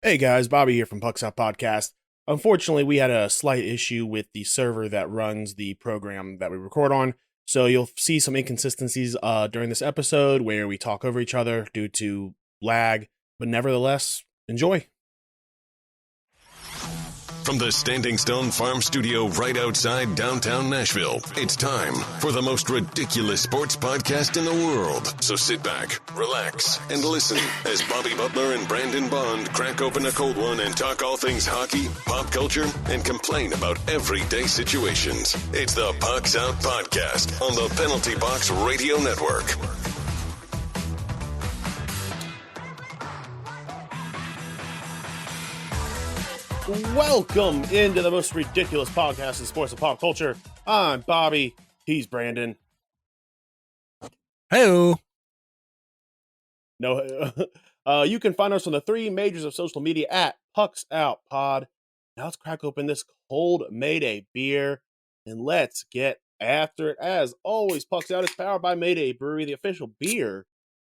Hey guys, Bobby here from Pucks Out Podcast. Unfortunately, we had a slight issue with the server that runs the program that we record on, so you'll see some inconsistencies during this episode where we talk over each other due to lag, but nevertheless, enjoy. From the Standing Stone Farm Studio right outside downtown Nashville, it's time for the most ridiculous sports podcast in the world. So sit back, relax, and listen as Bobby Butler and Brandon Bond crack open a cold one and talk all things hockey, pop culture, and complain about everyday situations. It's the Pucks Out Podcast on the Penalty Box Radio Network. Welcome into the most ridiculous podcast in sports and pop culture. I'm Bobby. He's Brandon. Hello. No, you can find us on the three majors of social media at Pucks Out Pod. Now let's crack open this cold Mayday beer and let's get after it. As always, Pucks Out is powered by Mayday Brewery, the official beer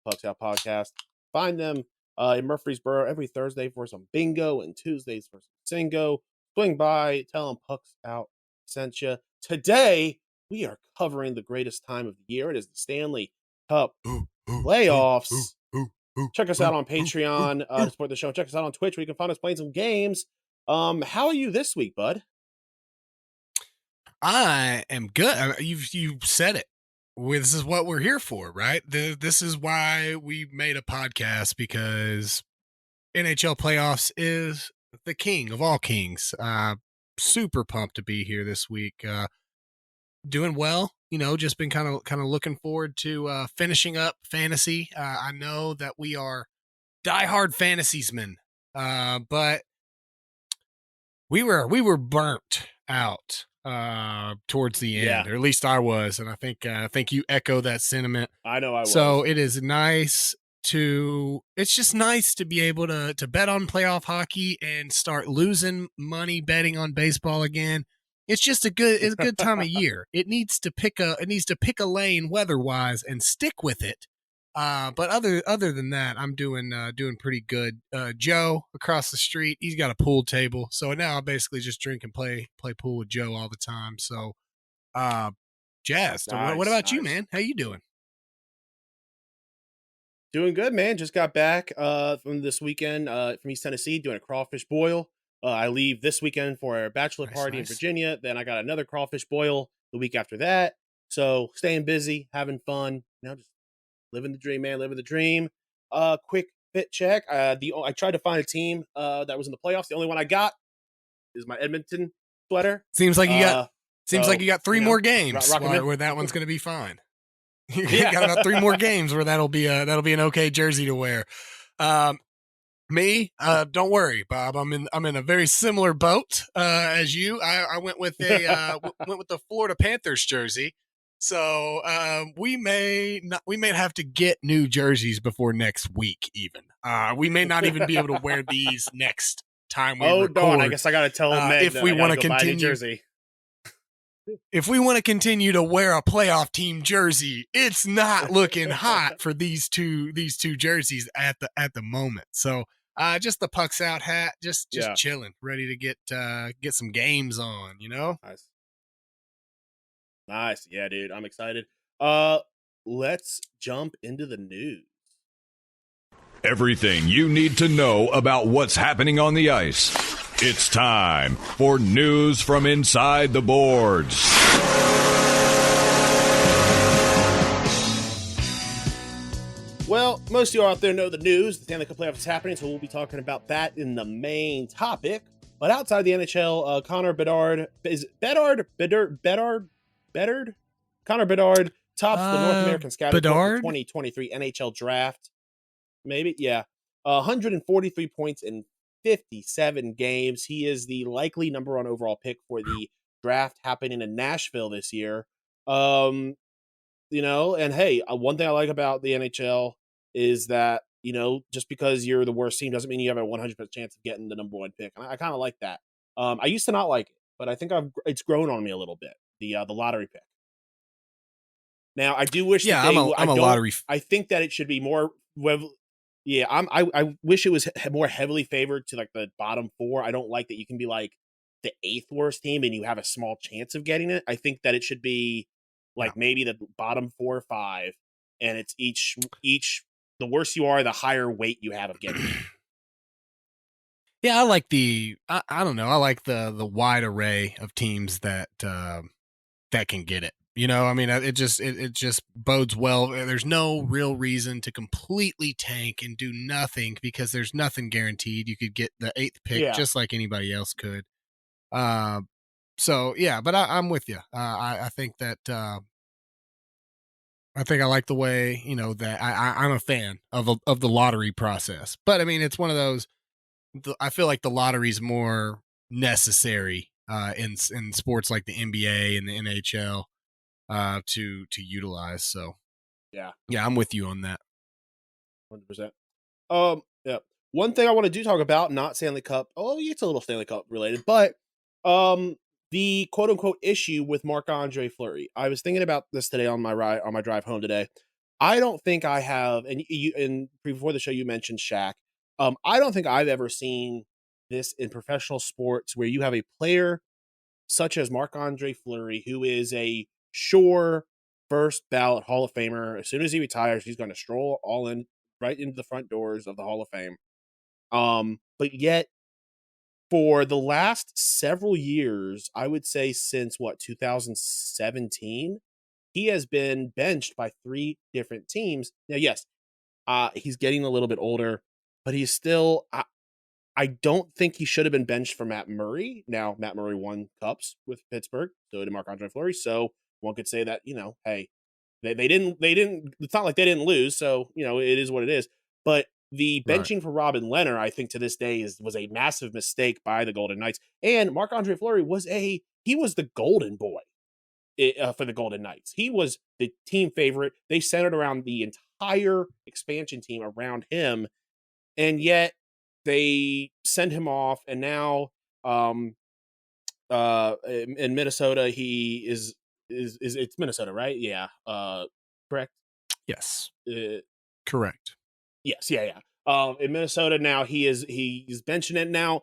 Pucks Out podcast. Find them in Murfreesboro every Thursday for some bingo and Tuesdays for some singo. Swing by, tell them Pucks Out sent you. Today, we are covering the greatest time of the year. It is the Stanley Cup playoffs. Check us out on Patreon to support the show. Check us out on Twitch where you can find us playing some games. How are you this week, bud? I am good. You've said it. This is what we're here for, right? This is why we made a podcast, because NHL playoffs is the king of all kings. Super pumped to be here this week. Doing well. Just been kind of looking forward to finishing up fantasy. I know that we are diehard fantasiesmen, but we were burnt out towards the end, or at least I was, and I think you echo that sentiment. I know I was. So it is nice it's just nice to be able to bet on playoff hockey and start losing money betting on baseball again. It's just a good time of year. It needs to pick a lane weather-wise and stick with it. But other than that, I'm doing pretty good. Joe across the street, he's got a pool table, so now I basically just drink and play pool with Joe all the time. So, jazzed. Nice, what about you, man? How you doing? Doing good, man. Just got back from this weekend from East Tennessee doing a crawfish boil. I leave this weekend for a bachelor party in Virginia. Then I got another crawfish boil the week after that. So staying busy, having fun. Just living the dream, man. Living the dream. Quick fit check. I tried to find a team that was in the playoffs. The only one I got is my Edmonton sweater. Seems like you got three more games where that one's going to be fine. You got about three more games where that'll be an okay jersey to wear. Me, don't worry, Bob. I'm in a very similar boat as you. I went with the Florida Panthers jersey. So we may have to get new jerseys before next week. Even we may not even be able to wear these next time we record. Darn, I guess I got to tell Meg if we want to continue jersey. If we want to continue to wear a playoff team jersey, it's not looking hot for these two jerseys at the moment. So just the Pucks Out hat, just chilling, ready to get some games on, Nice. Yeah, dude, I'm excited. Let's jump into the news. Everything you need to know about what's happening on the ice. It's time for news from inside the boards. Well, most of you out there know the news. The Stanley Cup playoffs is happening, so we'll be talking about that in the main topic. But outside the NHL, Connor Bedard tops the North American Scouting Report 2023 NHL Draft. Maybe, yeah. 143 points in 57 games. He is the likely number one overall pick for the draft happening in Nashville this year. And hey, one thing I like about the NHL is that, just because you're the worst team doesn't mean you have a 100% chance of getting the number one pick. And I kind of like that. I used to not like it, but I think it's grown on me a little bit, the lottery pick. Now, I do wish I'm a lottery. I think that it should be more Yeah, I wish it was more heavily favored to like the bottom four. I don't like that you can be like the eighth worst team and you have a small chance of getting it. I think that it should be Yeah. like maybe the bottom 4 or 5, and it's each the worse you are, the higher weight you have of getting it. Yeah, I like I don't know. I like the wide array of teams that that can get it. You know, I mean, it just bodes well. There's no real reason to completely tank and do nothing because there's nothing guaranteed. You could get the eighth pick Yeah, just like anybody else could. Uh, so yeah, but I'm with you. I think that I think I like the way that I'm a fan of the lottery process. But I mean, it's one of those. I feel like the lottery's more necessary in sports like the NBA and the NHL to utilize. So yeah, yeah, I'm with you on that. 100%. Yeah. One thing I want to do talk about, not Stanley Cup. Oh, it's a little Stanley Cup related, but um, the quote unquote issue with Marc Andre Fleury. I was thinking about this today on my drive home today. I don't think I have, and before the show you mentioned Shaq. I don't think I've ever seen this in professional sports where you have a player such as Marc Andre Fleury, who is a sure first ballot Hall of Famer. As soon as he retires, he's going to stroll all in right into the front doors of the Hall of Fame. But yet, for the last several years, I would say since 2017, he has been benched by 3 different teams. Now, yes, he's getting a little bit older, but he's still. I don't think he should have been benched for Matt Murray. Now, Matt Murray won cups with Pittsburgh, so did Marc Andre Fleury. So one could say that, hey, they didn't it's not like they didn't lose, so it is what it is. But the Right. benching for Robin Leonard, I think to this day was a massive mistake by the Golden Knights. And Marc Andre Fleury was the golden boy for the Golden Knights. He was the team favorite. They centered around the entire expansion team around him, and yet they send him off, and now in Minnesota he is it's Minnesota, right? Yeah. Correct. Yes. uh, Correct. yes, yeah, yeah. In Minnesota now he's benching it. Now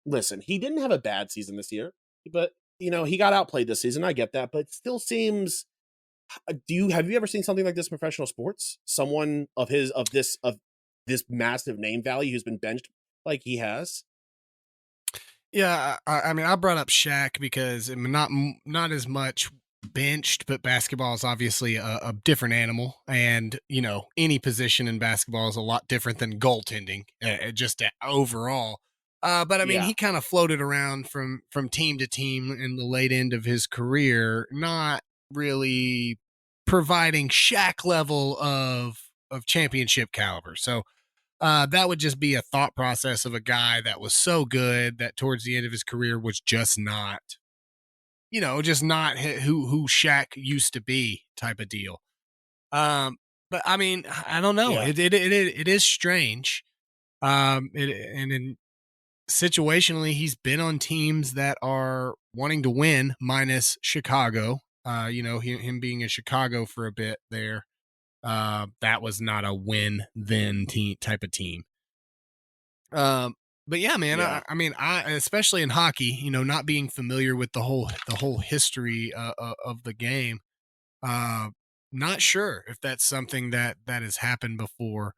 listen, he didn't have a bad season this year, but he got outplayed this season. I get that, but it still seems. Have you ever seen something like this in professional sports? Someone of this massive name value who's been benched like he has? Yeah, I mean, I brought up Shaq because I mean, not as much benched, but basketball is obviously a different animal, and any position in basketball is a lot different than goaltending, just overall. But I mean, Yeah, he kind of floated around from team to team in the late end of his career, not really providing Shaq level of championship caliber. So that would just be a thought process of a guy that was so good that towards the end of his career was just not, just not who Shaq used to be type of deal. But I mean, I don't know. yeah, It is strange. And in situationally, he's been on teams that are wanting to win, minus Chicago. Him being in Chicago for a bit there. That was not a win then team type of team. Um, but yeah, man, yeah, I mean, I especially in hockey, not being familiar with the whole history of the game, uh, not sure if that's something that has happened before.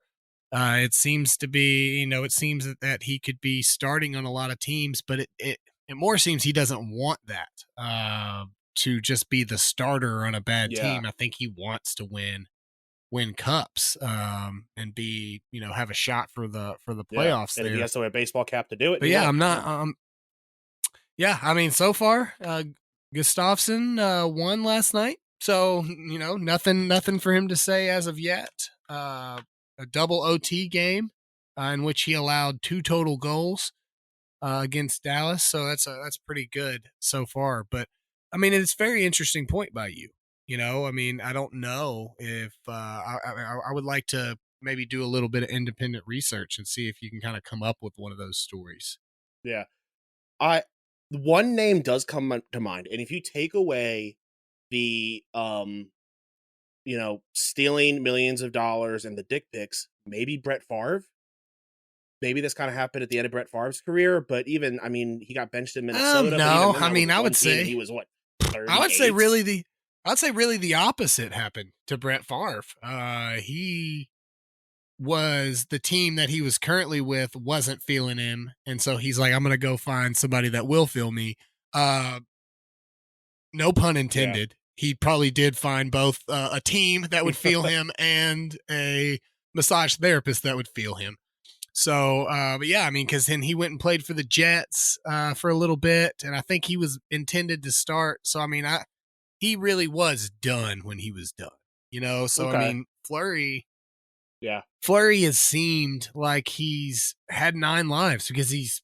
It seems to be, it seems that he could be starting on a lot of teams, but it more seems he doesn't want that to just be the starter on a bad yeah, team. I think he wants to win cups and be have a shot for the yeah. playoffs And if he there. has to wear a baseball cap to do it, But he yeah, will. I'm not yeah, I mean so far Gustafsson won last night. So, nothing for him to say as of yet. A double OT game in which he allowed 2 total goals against Dallas. So that's pretty good so far. But I mean, it's a very interesting point by you. I mean, I don't know if I would like to maybe do a little bit of independent research and see if you can kind of come up with one of those stories. Yeah. I One name does come to mind, and if you take away the stealing millions of dollars and the dick pics, maybe Brett Favre. Maybe this kind of happened at the end of Brett Favre's career, but even, I mean, he got benched in Minnesota. But even No, then, I that mean, was I one would team, say, and he was what, I would say 38? really the opposite happened to Brett Favre. He was the team that he was currently with wasn't feeling him, and so he's like, I'm gonna go find somebody that will feel me. No pun Yeah, intended. He probably did find both a team that would feel him and a massage therapist that would feel him. So, but yeah, I mean, because then he went and played for the Jets for a little bit, and I think he was intended to start. So, I mean, he really was done when he was done, you know. So, I okay, mean, Fleury yeah, has seemed like he's had 9 lives because he's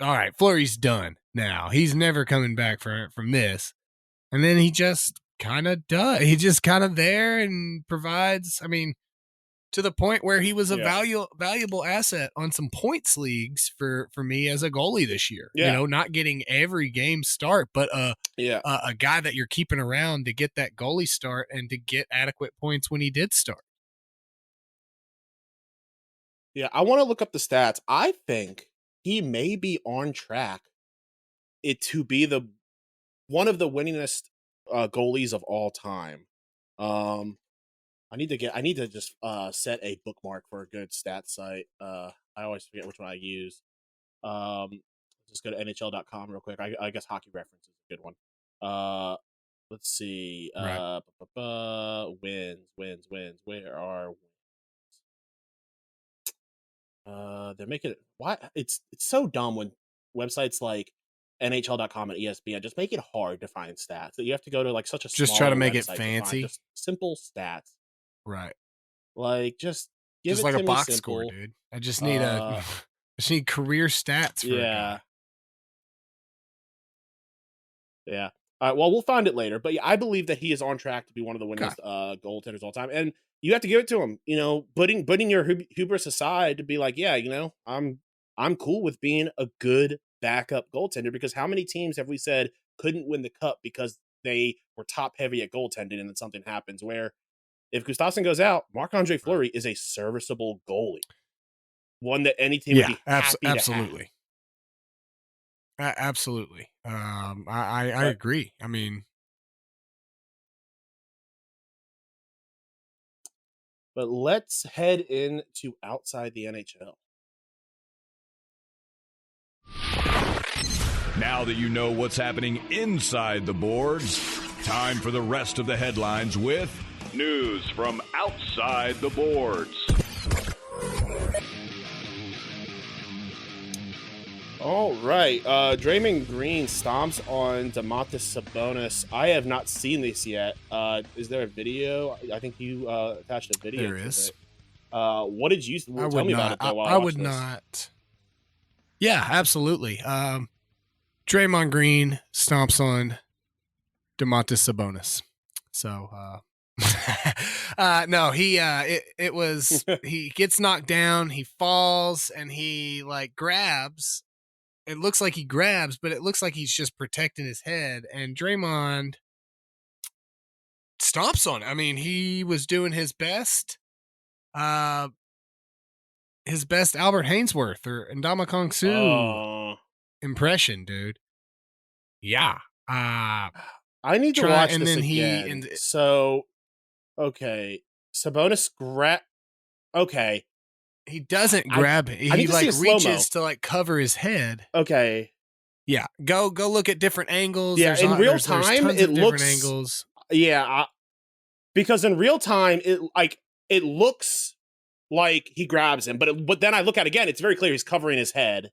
all right. Fleury's done now. He's never coming back from this. And then he just kind of does. He just kind of there and provides. I mean, to the point where he was a yeah, valuable asset on some points leagues for me as a goalie this year. You yeah, know, not getting every game start, but yeah. a guy that you're keeping around to get that goalie start and to get adequate points when he did start. Yeah, I want to look up the stats. I think he may be on track to be the one of the winningest goalies of all time. Um, I need to just set a bookmark for a good stat site. I always forget which one I use. Just go to NHL.com real quick. I guess Hockey Reference is a good one. Let's see. Right. Wins. Where are they're making it why it's so dumb when websites like NHL.com and ESPN just make it hard to find stats. That you have to go to like such a Just try to smaller make it website to find fancy. just simple stats. Right. Like just give Just it like to a me box simple. score, dude. I just need I just need career stats for a Yeah. guy. Yeah. All right. Well, we'll find it later. But yeah, I believe that he is on track to be one of the Okay. winningest goaltenders of all time. And you have to give it to him. You know, putting your hubris aside to be like, yeah, you know, I'm cool with being a good backup goaltender, because how many teams have we said couldn't win the cup because they were top heavy at goaltending, and then something happens where if Gustafsson goes out, Marc-Andre Fleury is a serviceable goalie, one that any team would Yeah, be happy to have. absolutely. Absolutely. I But agree. I mean, but let's head into outside the NHL. Now that you know what's happening inside the boards, time for the rest of the headlines with news from outside the boards. All right. Draymond Green stomps on Domantas Sabonis. I have not seen this yet. Is there a video? I think you attached a video. there is. What did you tell me about it though? While I watch would this. not. Yeah, absolutely. Draymond Green stomps on Domantas Sabonis. So, no, it was, he gets knocked down, he falls, and he like grabs. It looks like he grabs, but it looks like he's just protecting his head. And Draymond stomps on it. I mean, he was doing his best Albert Hainsworth or Ndamukong Suh impression, dude. Yeah. I need to Try, watch and this then again. So, okay, Sabonis Okay, he doesn't grab it. I need He to see like a slow-mo. reaches to like cover his head. Okay, Yeah. Go look at different angles. yeah. In real There's time, tons it of different looks angles. Yeah, because in real time, it looks like he grabs him, but then I look at it again. It's very clear he's covering his head,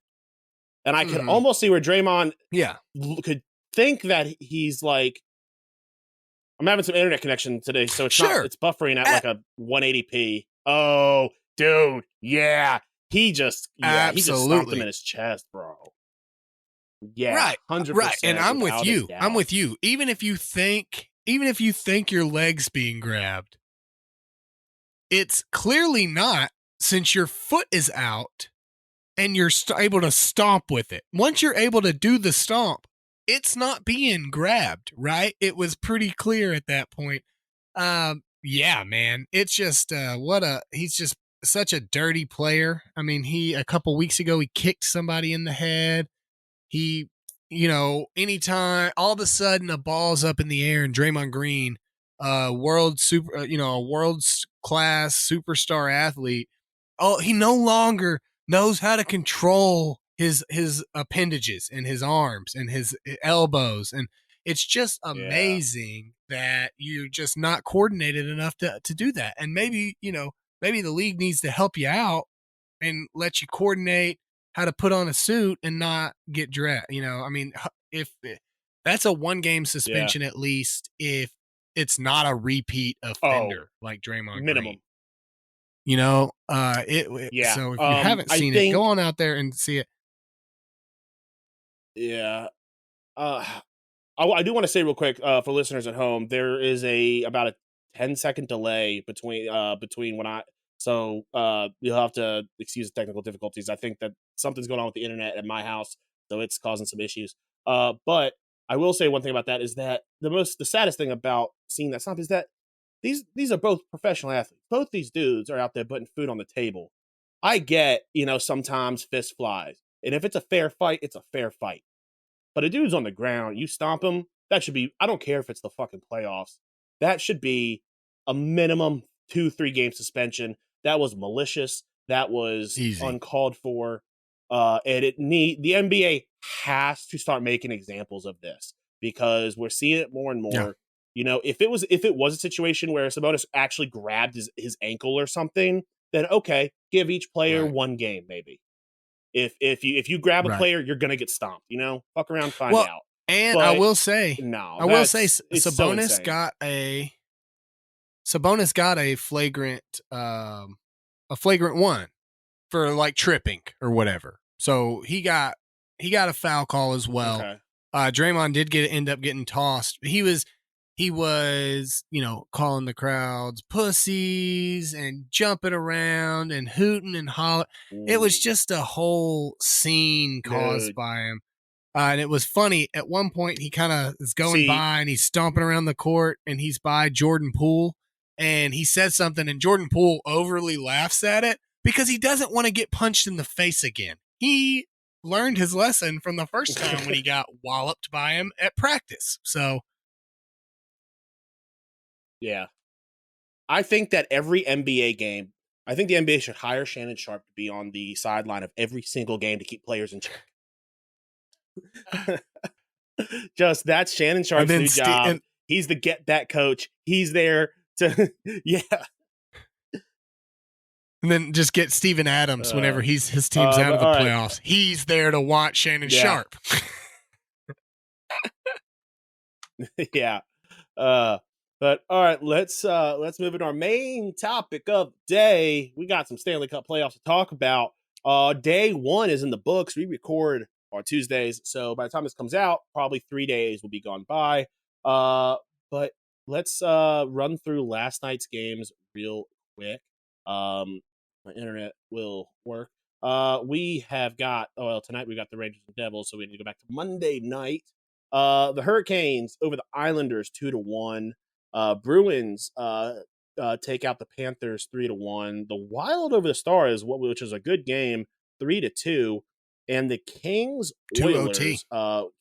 and I could almost see where Draymond Yeah. could think that he's like. I'm having some internet connection today, so it's it's buffering at like a 180p. Oh, dude, yeah, he just stomped him in his chest, bro. Yeah, Right. 100%. Right. And I'm with without a you. doubt. I'm with you. Even if you think your leg's being grabbed, it's clearly not, since your foot is out and you're able to stomp with it. Once you're able to do the stomp, it's not being grabbed, right? It was pretty clear at that point. Yeah, man. It's just he's just such a dirty player. I mean, a couple weeks ago he kicked somebody in the head. He, anytime all of a sudden a ball's up in the air and Draymond Green, a world class superstar athlete, he no longer knows how to control his appendages and his arms and his elbows, and it's just Yeah. amazing that you're just not coordinated enough to do that. And maybe the league needs to help you out and let you coordinate how to put on a suit and not get dressed. I mean, if that's a 1-game Yeah. suspension at least, if it's not a repeat Oh, offender like Draymond Green. minimum. Yeah. So if you haven't I seen it, go think, on out there and see it. yeah. Uh, I do want to say real quick for listeners at home, there is about a 10-second delay between when you'll have to excuse the technical difficulties. I think that something's going on with the internet at my house, so it's causing some issues. But I will say one thing about that is that the saddest thing about seeing that stop is that these are both professional athletes. Both these dudes are out there putting food on the table. I get, sometimes fist flies. And if it's a fair fight, it's a fair fight. But a dude's on the ground, you stomp him, that should be, I don't care if it's the fucking playoffs. That should be a minimum 2-3 game suspension. That was malicious. That was Easy. uncalled for. And the NBA has to start making examples of this because we're seeing it more and more. Yeah. If it was a situation where Sabonis actually grabbed his ankle or something, then okay, give each player Right. 1 game maybe. If you grab a Right. player, you're gonna get stomped. Fuck around, find out. And But I will say, no, it's so Sabonis insane. got a flagrant 1 for like tripping or whatever. So he got a foul call as well. Okay. Draymond did end up getting tossed. He was calling the crowds pussies and jumping around and hooting and hollering. It was just a whole scene caused by him. And it was funny. At one point, he kind of is going by and he's stomping around the court and he's by Jordan Poole. And he said something and Jordan Poole overly laughs at it because he doesn't want to get punched in the face again. He learned his lesson from the first time when he got walloped by him at practice. So, yeah. I think that every NBA game, I think the NBA should hire Shannon Sharp to be on the sideline of every single game to keep players in check. That's Shannon Sharp's new job. He's the get back coach. He's there to, yeah. And then just get Steven Adams whenever his team's out of the playoffs. Right. He's there to watch Shannon Sharp. Yeah. But all right, let's move into our main topic of the day. We got some Stanley Cup playoffs to talk about. Day 1 is in the books. We record on Tuesdays, so by the time this comes out, probably 3 days will be gone by. But let's run through last night's games real quick. My internet will work. We have got tonight we got the Rangers and Devils, so we need to go back to Monday night. The Hurricanes over the Islanders 2-1. Bruins take out the Panthers 3-1. The Wild over the Stars, which is a good game, 3-2. And the Kings Oilers,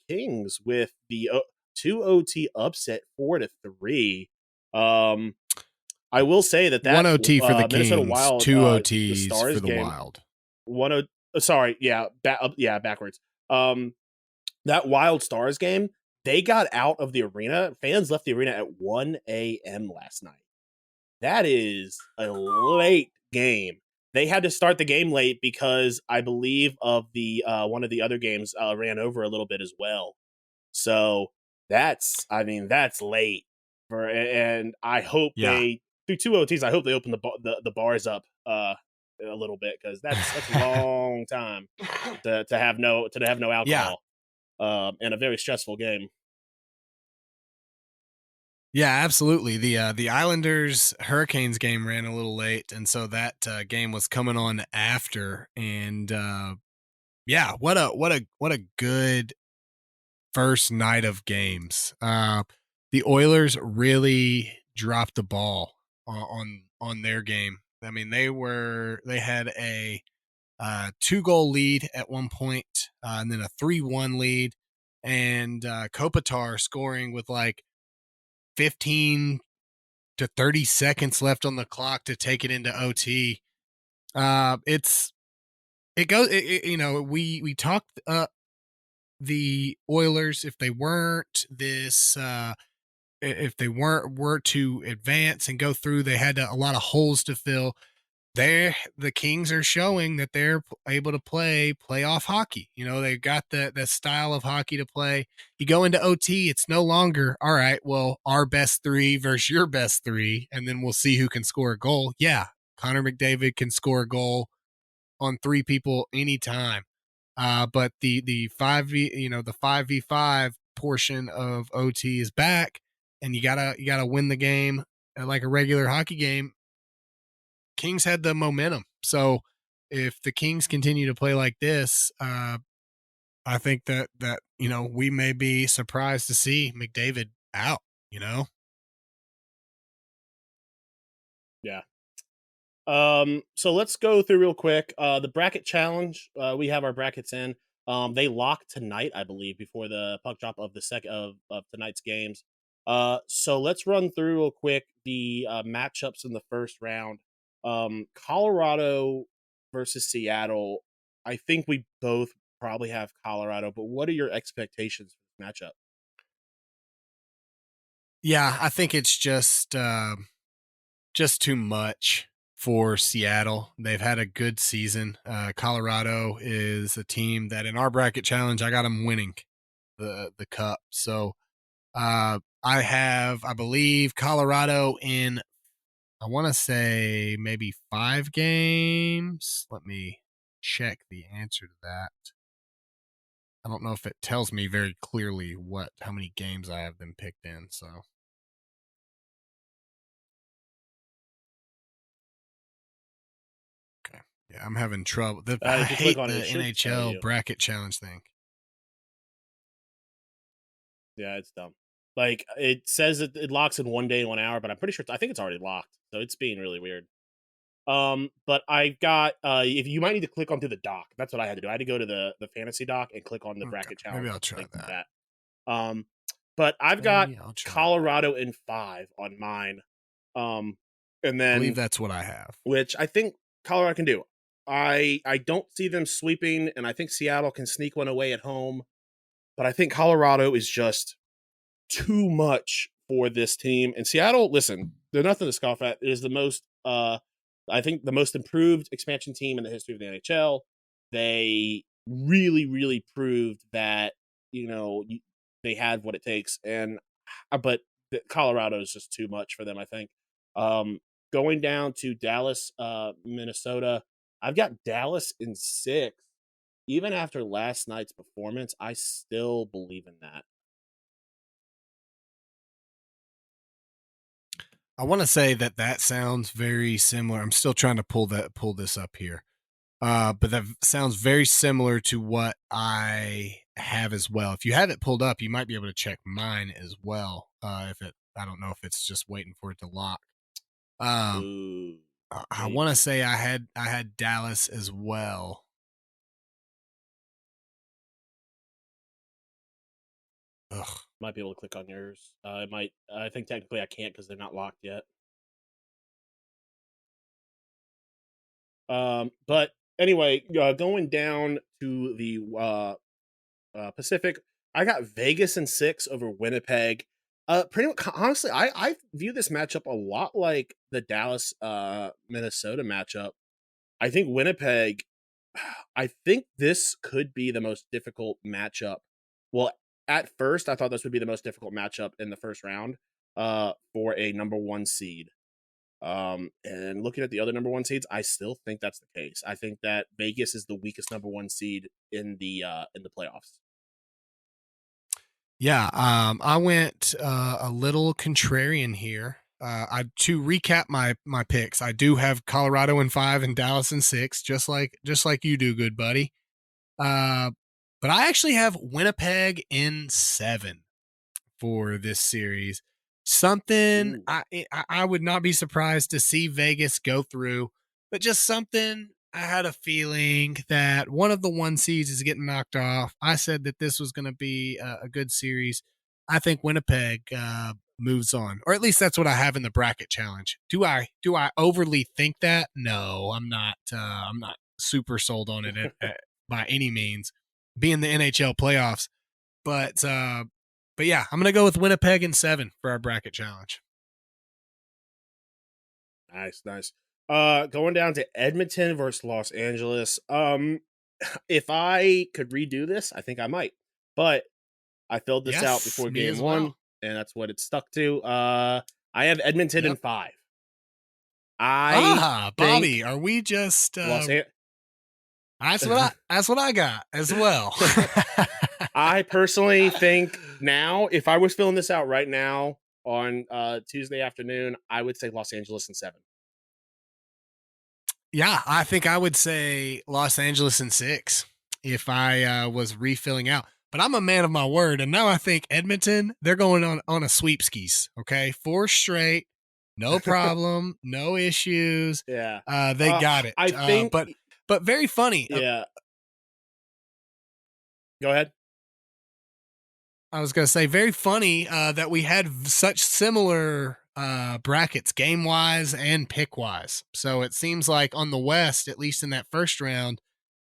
Kings with the 2 OT upset 4-3. I will say that 1 OT for the Minnesota Kings, Wild, 2 OTs the for the game, Wild. Backwards. That Wild Stars game, they got out of the arena. Fans left the arena at 1 a.m. last night. That is a late game. They had to start the game late because I believe of the one of the other games ran over a little bit as well. So that's late and I hope they through 2 OTs. I hope they open the bars up a little bit because that's a long time to have no alcohol. And a very stressful game. Yeah, absolutely. The Islanders Hurricanes game ran a little late, and so that game was coming on after. And what a good first night of games. The Oilers really dropped the ball on their game. I mean, they had a 2-goal lead at one point, and then a 3-1 lead, and Kopitar scoring with like 15 to 30 seconds left on the clock to take it into OT. It goes, you know, we talked up the Oilers if they weren't this. If they were to advance and go through, they had a lot of holes to fill. The Kings are showing that they're able to play playoff hockey. You know, they've got the style of hockey to play. You go into OT, it's no longer, all right, well, our best three versus your best three, and then we'll see who can score a goal. Yeah, Connor McDavid can score a goal on three people anytime. But the 5v, you know, the 5v5 portion of OT is back, and you gotta win the game like a regular hockey game. Kings had the momentum. So if the Kings continue to play like this, I think that you know, we may be surprised to see McDavid out, you know. Yeah. So let's go through real quick. The bracket challenge. We have our brackets in. They lock tonight, I believe, before the puck drop of the second of tonight's games. So let's run through real quick the matchups in the first round. Colorado versus Seattle. I think we both probably have Colorado, but what are your expectations for this matchup? Yeah, I think it's just too much for Seattle. They've had a good season. Colorado is a team that in our bracket challenge, I got them winning the cup. So I believe Colorado in, I want to say maybe 5 games. Let me check the answer to that. I don't know if it tells me very clearly how many games I have them picked in. So okay, yeah, I'm having trouble. I If you click hate on it, the it should tell NHL you. bracket challenge thing. Yeah, it's dumb. Like it says it locks in 1 day and 1 hour, but I'm pretty sure I think it's already locked. So it's being really weird. But I've got if you might need to click onto the doc. That's what I had to do. I had to go to the fantasy doc and click on the Okay, bracket challenge. maybe I'll try that. But I've got Maybe I'll try Colorado in 5 on mine. And I believe then that's what I have. which I think Colorado can do. I don't see them sweeping, and I think Seattle can sneak one away at home. But I think Colorado is just too much for this team. And Seattle, listen, they're nothing to scoff at. It is the most, I think, the most improved expansion team in the history of the NHL. They really, really proved that they had what it takes. And but Colorado is just too much for them. I think. Going down to Dallas, Minnesota, I've got Dallas in 6. Even after last night's performance, I still believe in that. I want to say that sounds very similar. I'm still trying to pull this up here. But that sounds very similar to what I have as well. If you have it pulled up, you might be able to check mine as well. I don't know if it's just waiting for it to lock. Ooh, I want to say I had Dallas as well. Ugh. Might be able to click on yours. I think technically I can't because they're not locked yet. But anyway, going down to the Pacific, I got Vegas in 6 over Winnipeg. Pretty much, honestly, I view this matchup a lot like the Dallas Minnesota matchup. I think Winnipeg. I think this could be the most difficult matchup. Well, at first, I thought this would be the most difficult matchup in the first round for a number 1 seed. And looking at the other number 1 seeds, I still think that's the case. I think that Vegas is the weakest number 1 seed in the playoffs. Yeah, I went a little contrarian here. To recap my picks, I do have Colorado in 5 and Dallas in 6, just like you do, good buddy. But I actually have Winnipeg in 7 for this series. Something Ooh. I would not be surprised to see Vegas go through, but just something I had a feeling that one of the 1 seeds is getting knocked off. I said that this was going to be a good series. I think Winnipeg moves on, or at least that's what I have in the bracket challenge. Do I overly think that? No, I'm not. I'm not super sold on it by any means. Being the NHL playoffs, but yeah, I'm gonna go with Winnipeg in 7 for our bracket challenge. Nice, nice. Going down to Edmonton versus Los Angeles. If I could redo this, I think I might. But I filled this out Yes, before me game as one, well. and that's what it stuck to. I have Edmonton in Yep. 5. I Ah, think Bobby, are we just? Los An- That's what I got as well. I personally think now, if I was filling this out right now on Tuesday afternoon, I would say Los Angeles in 7. Yeah, I think I would say Los Angeles in 6 if I was refilling out. But I'm a man of my word, and now I think Edmonton, they're going on a sweepskis. Okay, 4 straight, no problem, no issues. Yeah. They got it. I think, But very funny. yeah. Go ahead. I was going to say very funny that we had such similar brackets, game wise and pick wise. So it seems like on the West, at least in that first round,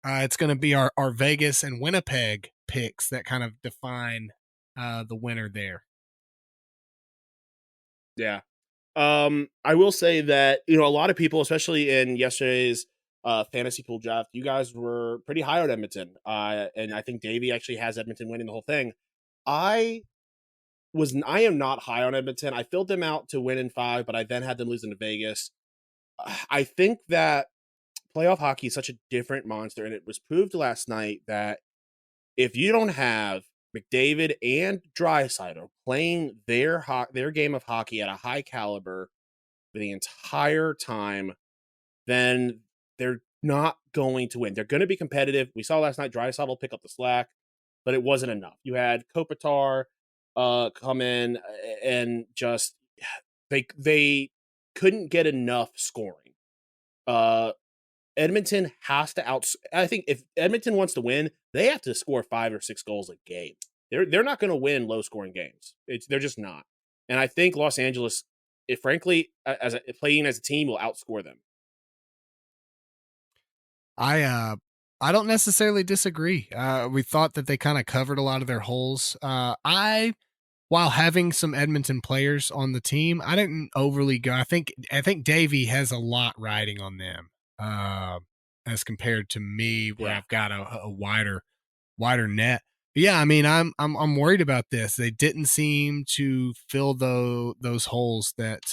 it's going to be our Vegas and Winnipeg picks that kind of define the winner there. Yeah. I will say that, a lot of people, especially in yesterday's fantasy pool draft, you guys were pretty high on Edmonton. And I think Davey actually has Edmonton winning the whole thing. I I am not high on Edmonton. I filled them out to win in 5, but I then had them losing to Vegas. I think that playoff hockey is such a different monster, and it was proved last night that if you don't have McDavid and Draisaitl playing their game of hockey at a high caliber for the entire time, then they're not going to win. They're going to be competitive. We saw last night Draisaitl pick up the slack, but it wasn't enough. You had Kopitar come in and just they couldn't get enough scoring. Uh, Edmonton has to I think if Edmonton wants to win, they have to score 5 or 6 goals a game. They're not going to win low scoring games. They're just not. And I think Los Angeles, frankly, playing as a team, will outscore them. I don't necessarily disagree. We thought that they kind of covered a lot of their holes. While having some Edmonton players on the team, I didn't overly go. I think Davey has a lot riding on them, as compared to me, where Yeah. I've got a wider net. But yeah, I mean, I'm worried about this. They didn't seem to fill those holes that.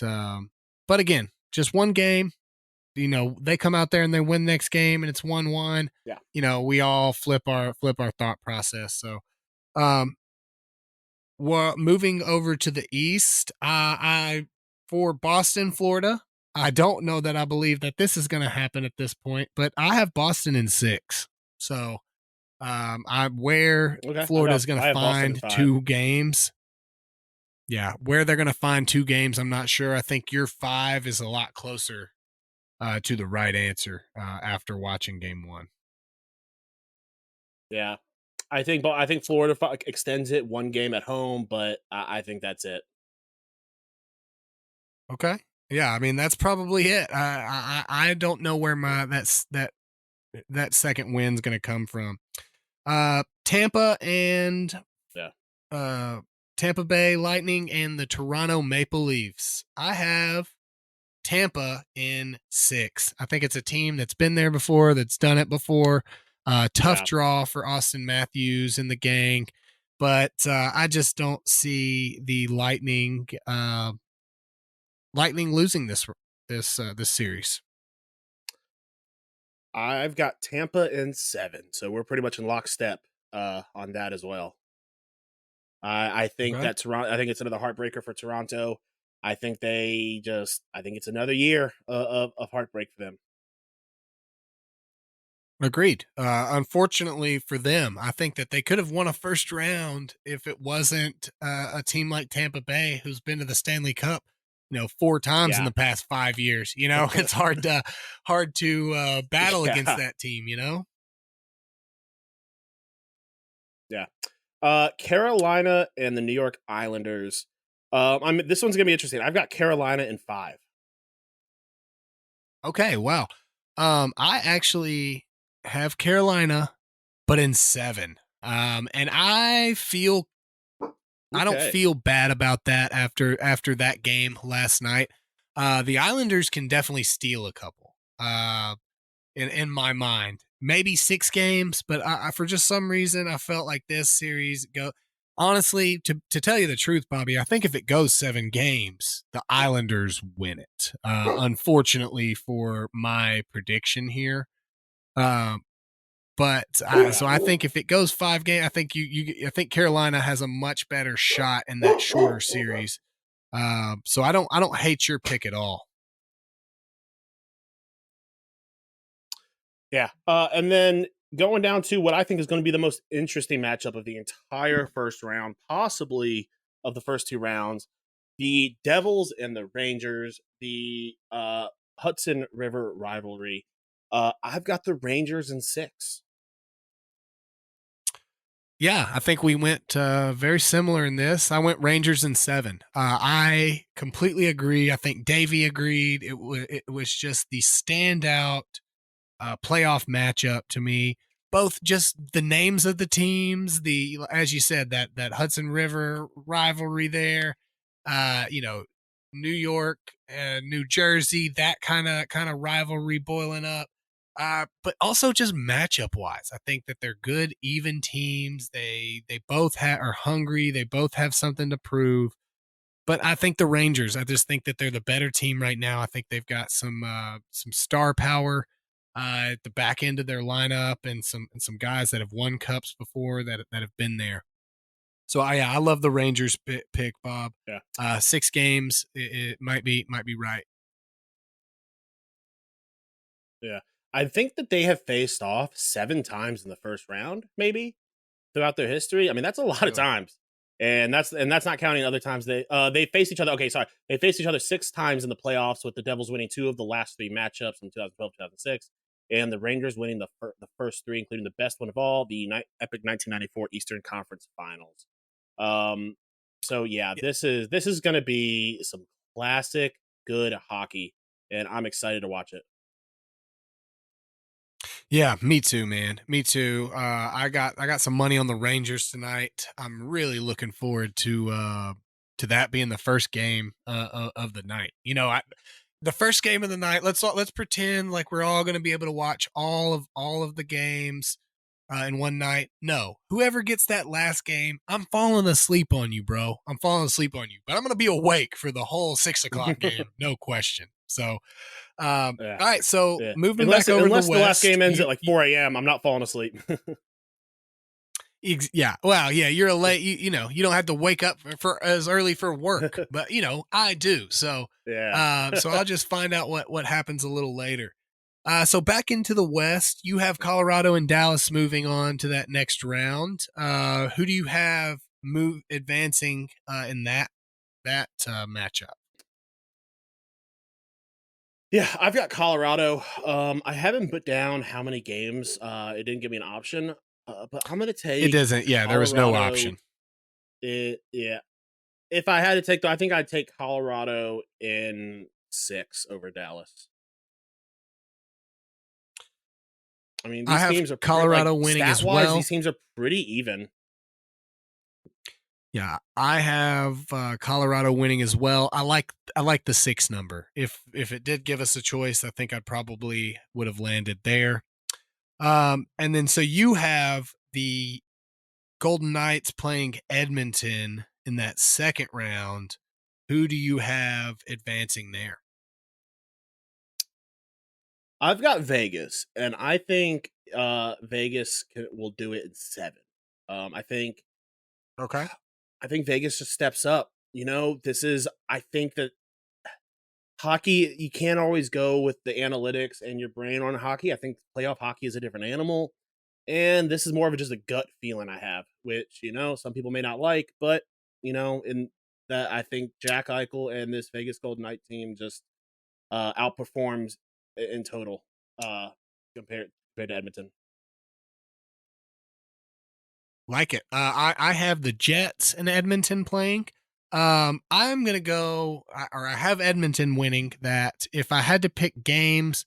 But again, just one game. They come out there and they win next game, and it's 1-1. Yeah. We all flip our thought process. So, um, well, moving over to the East, I for Boston, Florida. I don't know that I believe that this is going to happen at this point, but I have Boston in 6. So, I where Okay. Florida is going I to have Boston in find 5. 2 games. Yeah, where they're going to find 2 games, I'm not sure. I think your 5 is a lot closer to the right answer after watching game 1. Yeah. I think Florida extends it 1 game at home, but I think that's it. Okay. Yeah, I mean that's probably it. I don't know where that second win's going to come from. Tampa and Yeah. Tampa Bay Lightning and the Toronto Maple Leafs. I have Tampa in 6. I think it's a team that's been there before, that's done it before. Tough Yeah. draw for Austin Matthews and the gang, but I just don't see the Lightning losing this series. I've got Tampa in 7, so we're pretty much in lockstep on that as well. I think Okay. that Toronto. I think it's another heartbreaker for Toronto. I think I think it's another year of heartbreak for them. Agreed. Unfortunately for them, I think that they could have won a first round if it wasn't a team like Tampa Bay, who's been to the Stanley Cup, 4 times in Yeah. the past 5 years. It's hard to battle against Yeah. that team. Yeah. Carolina and the New York Islanders. This one's gonna be interesting. I've got Carolina in 5. Okay, wow. I actually have Carolina, but in 7. And I don't Okay. feel bad about that after that game last night. The Islanders can definitely steal a couple. In my mind, maybe 6 games, but I for just some reason I felt like this series go. Honestly, to tell you the truth, Bobby, I think if it goes 7 games, the Islanders win it. Unfortunately for my prediction here, um, so I think if it goes 5 games, I think I think Carolina has a much better shot in that shorter series. So I don't hate your pick at all. Yeah. And then going down to what I think is going to be the most interesting matchup of the entire first round, possibly of the first 2 rounds, the Devils and the Rangers, the Hudson River rivalry. I've got the Rangers in 6. Yeah, I think we went very similar in this. I went Rangers in 7. I completely agree. I think Davey agreed. It was just the standout playoff matchup to me. Both just the names of the teams, the as you said that Hudson River rivalry there, you know, New York and New Jersey, that kind of rivalry boiling up. But also just matchup wise, I think that they're good, even teams. They both are hungry. They both have something to prove. But I think the Rangers. I just think that they're the better team right now. I think they've got some star power at the back end of their lineup, and some guys that have won cups before that have been there. So I love the Rangers pick, Bob. Yeah. 6 games, it might be right. Yeah. I think that they have faced off 7 times in the first round, maybe throughout their history. I mean, that's a lot of Really? times. And that's not counting other times they faced each other. Okay, sorry. They faced each other 6 times in the playoffs, with the Devils winning 2 of the last 3 matchups in 2012, 2006, and the Rangers winning the first 3, including the best one of all, the epic 1994 Eastern Conference Finals. Um so yeah, Yeah. this is going to be some classic good hockey, and I'm excited to watch it. Yeah, me too, man. Me too. I got some money on the Rangers tonight. I'm really looking forward to that being the first game of the night. The first game of the night. Let's pretend like we're all going to be able to watch all of the games in one night. No, whoever gets that last game, I'm falling asleep on you, bro. I'm falling asleep on you, but I'm going to be awake for the whole 6 o'clock game, no question. So, Yeah. all right. So Yeah. moving Unless back over to the unless the last West, game ends at like 4 a.m., I'm not falling asleep. Yeah. Well, yeah, you're a late, you don't have to wake up for as early for work, but I do. So, Yeah. so I'll just find out what happens a little later. So back into the West, you have Colorado and Dallas moving on to that next round. Who do you have advancing in that matchup? Yeah, I've got Colorado. I haven't put down how many games. It didn't give me an option, but I'm gonna It take doesn't. Yeah, there was no Colorado. option. Yeah, if I had to take, though, I think I'd take Colorado in 6 over Dallas. I mean, I these have teams are like Colorado winning stat as wise. well. These teams are pretty even. Yeah, I have Colorado winning as well. I like the 6 number. If it did give us a choice, I think I probably would have landed there. And then so you have the Golden Knights playing Edmonton in that second round. Who do you have advancing there? I've got Vegas, and I think Vegas will do it in 7. Um, I think Okay. I think Vegas just steps up. This is I think that hockey, you can't always go with the analytics and your brain on hockey. I think playoff hockey is a different animal. And this is more of just a gut feeling I have, which, some people may not like, but, in that I think Jack Eichel and this Vegas Golden Knight team just outperforms in total compared to Edmonton. Like it. I have the Jets and Edmonton playing. I'm gonna go, or I have Edmonton winning. That if I had to pick games,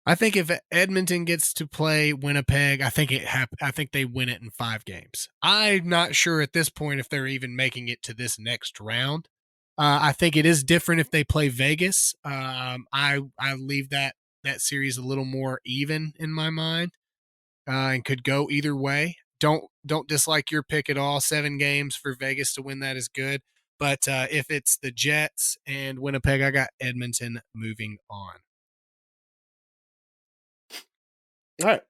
I think if Edmonton gets to play Winnipeg, I think I think they win it in 5 games. I'm not sure at this point if they're even making it to this next round. I think it is different if they play Vegas. I leave that series a little more even in my mind, and could go either way. Don't dislike your pick at all. 7 games for Vegas to win that is good. But if it's the Jets and Winnipeg, I got Edmonton moving on. All right.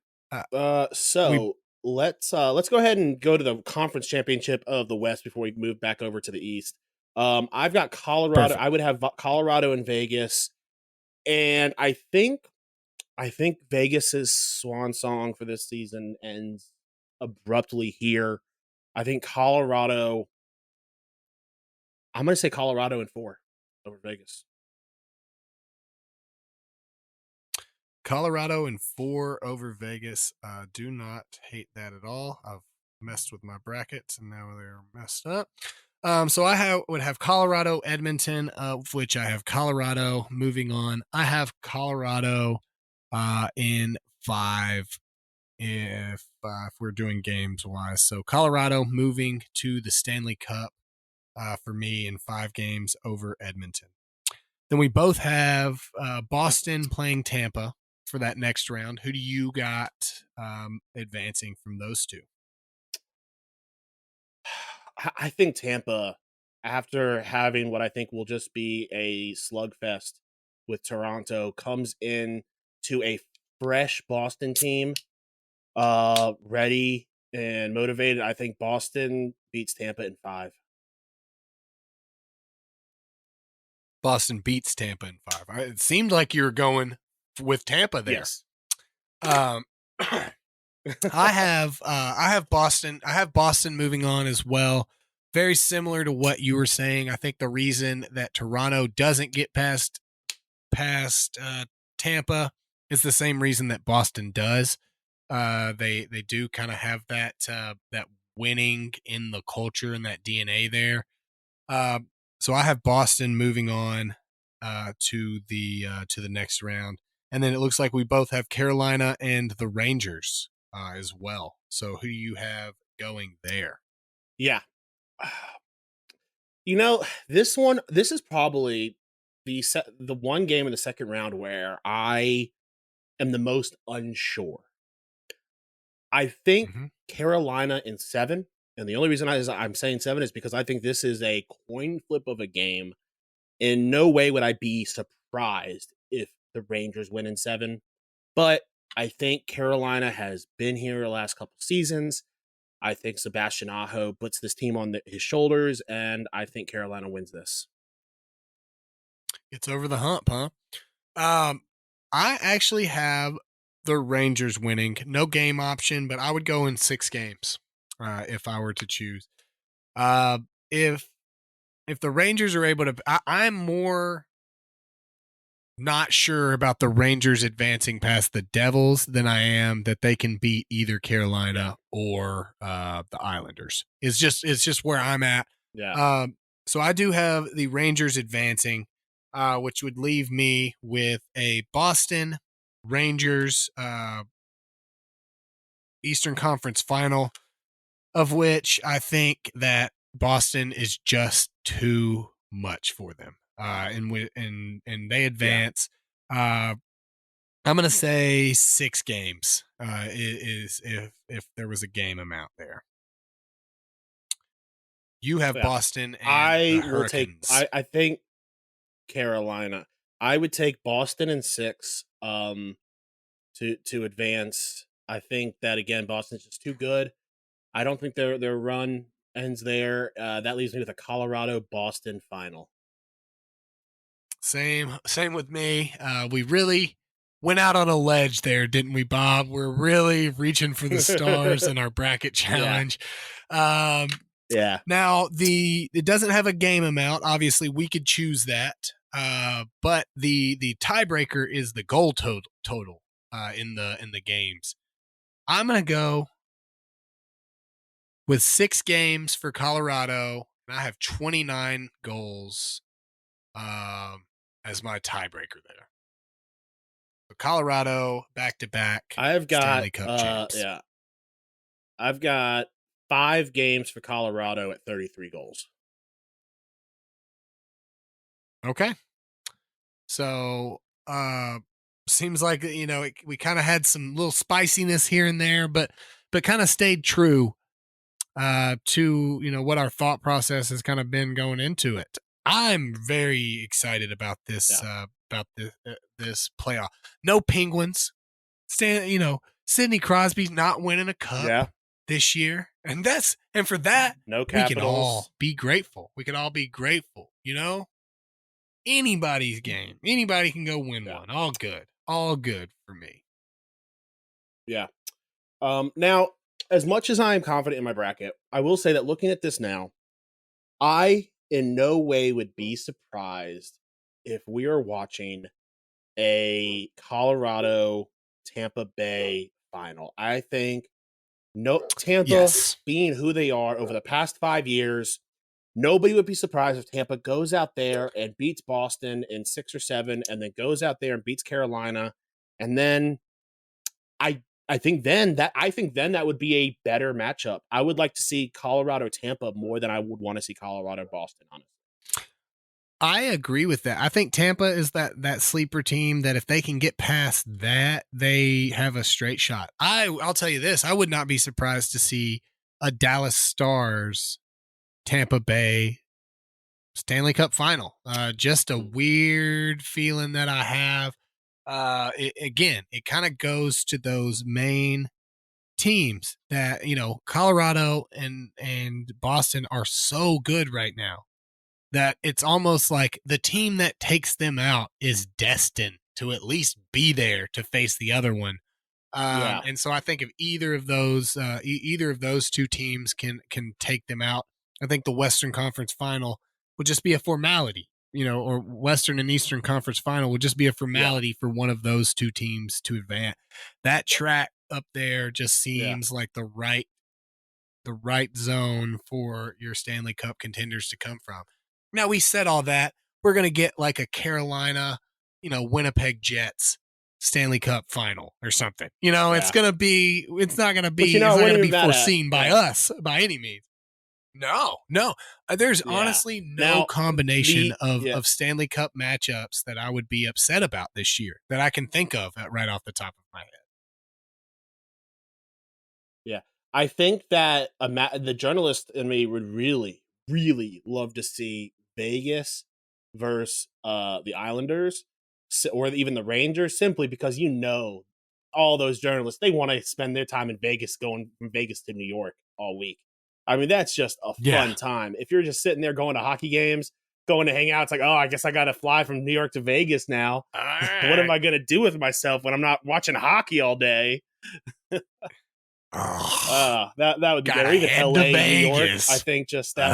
Uh, we So let's go ahead and go to the conference championship of the West before we move back over to the East. I've got Colorado. Perfect. I would have Colorado and Vegas, and I think Vegas's swan song for this season ends abruptly here. I think Colorado. I'm going to say Colorado in 4 over Vegas. Colorado in 4 over Vegas. Do not hate that at all. I've messed with my brackets and now they're messed up. So I would have Colorado, Edmonton, of which I have Colorado. Moving on, I have Colorado in 5 if we're doing games wise. So Colorado moving to the Stanley Cup for me in 5 games over Edmonton. Then we both have Boston playing Tampa for that next round. Who do you got advancing from those two? I think Tampa, after having what I think will just be a slugfest with Toronto, comes in to a fresh Boston team, ready and motivated. I think Boston beats Tampa in 5. Boston beats Tampa in 5. It seemed like you were going with Tampa there. Yes. Um, I have Boston. I have Boston moving on as well. Very similar to what you were saying. I think the reason that Toronto doesn't get past Tampa is the same reason that Boston does. They do kind of have that winning in the culture and that DNA there. So I have Boston moving on to the next round, and then it looks like we both have Carolina and the Rangers as well. So who do you have going there? Yeah. This is probably the one game in the second round where I am the most unsure. I think Mm-hmm. Carolina in 7, and the only reason I'm saying 7 is because I think this is a coin flip of a game. In no way would I be surprised if the Rangers win in 7, but I think Carolina has been here the last couple seasons. I think Sebastian Aho puts this team on his shoulders, and I think Carolina wins this. It's over the hump, huh? I actually have the Rangers winning. No game option, but I would go in 6 games if I were to choose. Uh, if the Rangers are able to, I'm more not sure about the Rangers advancing past the Devils than I am that they can beat either Carolina or the Islanders. It's just where I'm at. Yeah. So I do have the Rangers advancing, which would leave me with a Boston Rangers Eastern Conference final, of which I think that Boston is just too much for them. And they advance. Yeah. I'm gonna say 6 games. Is if there was a game amount there. You have Boston and I the will take. Hurricanes. I think Carolina. I would take Boston in 6. To advance. I think that again, Boston's just too good. I don't think their run ends there. That leaves me with a Colorado Boston final. Same with me. We really went out on a ledge there, didn't we, Bob? We're really reaching for the stars in our bracket challenge. Yeah. Now it doesn't have a game amount. Obviously, we could choose that. But the tiebreaker is the goal total in the games. I'm gonna go with 6 games for Colorado, and I have 29 goals as my tiebreaker there. So Colorado back-to-back I've got Stanley Cup champs. yeah. I've got 5 games for Colorado at 33 goals. Okay. So seems like we kind of had some little spiciness here and there, but kind of stayed true to what our thought process has kind of been going into it. I'm very excited about this this playoff. No Penguins. Sidney Crosby's not winning a cup this year, and for that, no Capitals. We can all be grateful. Anybody's game. Anybody can go win one. All good for me. Yeah. Now, as much as I am confident in my bracket, I will say that looking at this now, I in no way would be surprised if we are watching a Colorado Tampa Bay final. I think Tampa being who they are over the past 5 years, nobody would be surprised if Tampa goes out there and beats Boston in 6 or 7, and then goes out there and beats Carolina, and then I think then that would be a better matchup. I would like to see Colorado Tampa more than I would want to see Colorado Boston, honestly. I agree with that. I think Tampa is that sleeper team that if they can get past that, they have a straight shot. I'll tell you this, I would not be surprised to see a Dallas Stars Tampa Bay Stanley Cup final. Just a weird feeling that I have. It kind of goes to those main teams that Colorado and Boston are so good right now that it's almost like the team that takes them out is destined to at least be there to face the other one. And so I think if either of those two teams can take them out, I think the Western Conference Final would just be a formality. Or Western and Eastern Conference Final would just be a formality for one of those two teams to advance. That track up there just seems like the right zone for your Stanley Cup contenders to come from. Now, we said all that. We're going to get like a Carolina, Winnipeg Jets Stanley Cup final or something. It's not going to be foreseen by us by any means. No. There's honestly no combination of Stanley Cup matchups that I would be upset about this year that I can think of right off the top of my head. Yeah. I think that the journalist in me would really, really love to see Vegas versus the Islanders or even the Rangers, simply because all those journalists, they want to spend their time in Vegas, going from Vegas to New York all week. I mean, that's just a fun time. If you're just sitting there going to hockey games, going to hang out, it's like, oh, I guess I got to fly from New York to Vegas now. What am I going to do with myself when I'm not watching hockey all day? That would be good. Or even LA, New York. I think just that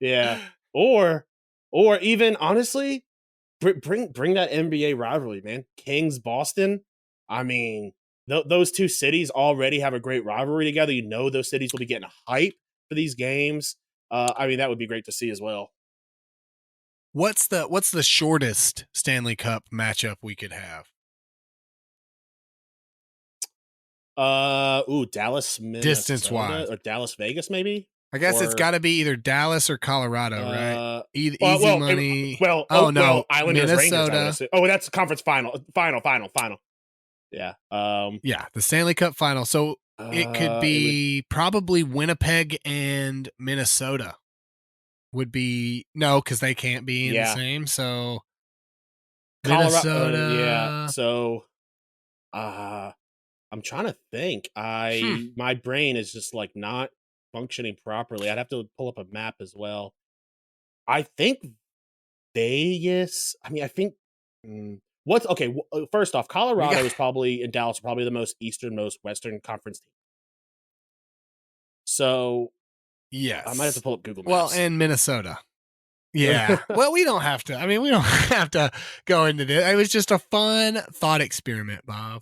would be Or even honestly, bring that NBA rivalry, man. Kings, Boston. I mean, those two cities already have a great rivalry together. Those cities will be getting hype for these games. I mean, that would be great to see as well. What's the shortest Stanley Cup matchup we could have? Dallas, Minnesota, distance wise, or Dallas, Vegas, maybe. I guess it's got to be either Dallas or Colorado, right? Easy money. Islanders, Minnesota. Rangers, that's the conference final. Yeah. The Stanley Cup final. So it could be probably Winnipeg and Minnesota. Would be because they can't be in the same. So Minnesota. So, I'm trying to think. My brain is just like not functioning properly. I'd have to pull up a map as well. I think Vegas. I mean, I think what's okay. First off, Colorado is probably and Dallas are probably the most easternmost Western Conference team. So yes, I might have to pull up Google Maps. Well, and Minnesota. Yeah. Well, we don't have to. I mean, we don't have to go into this. It was just a fun thought experiment, Bob.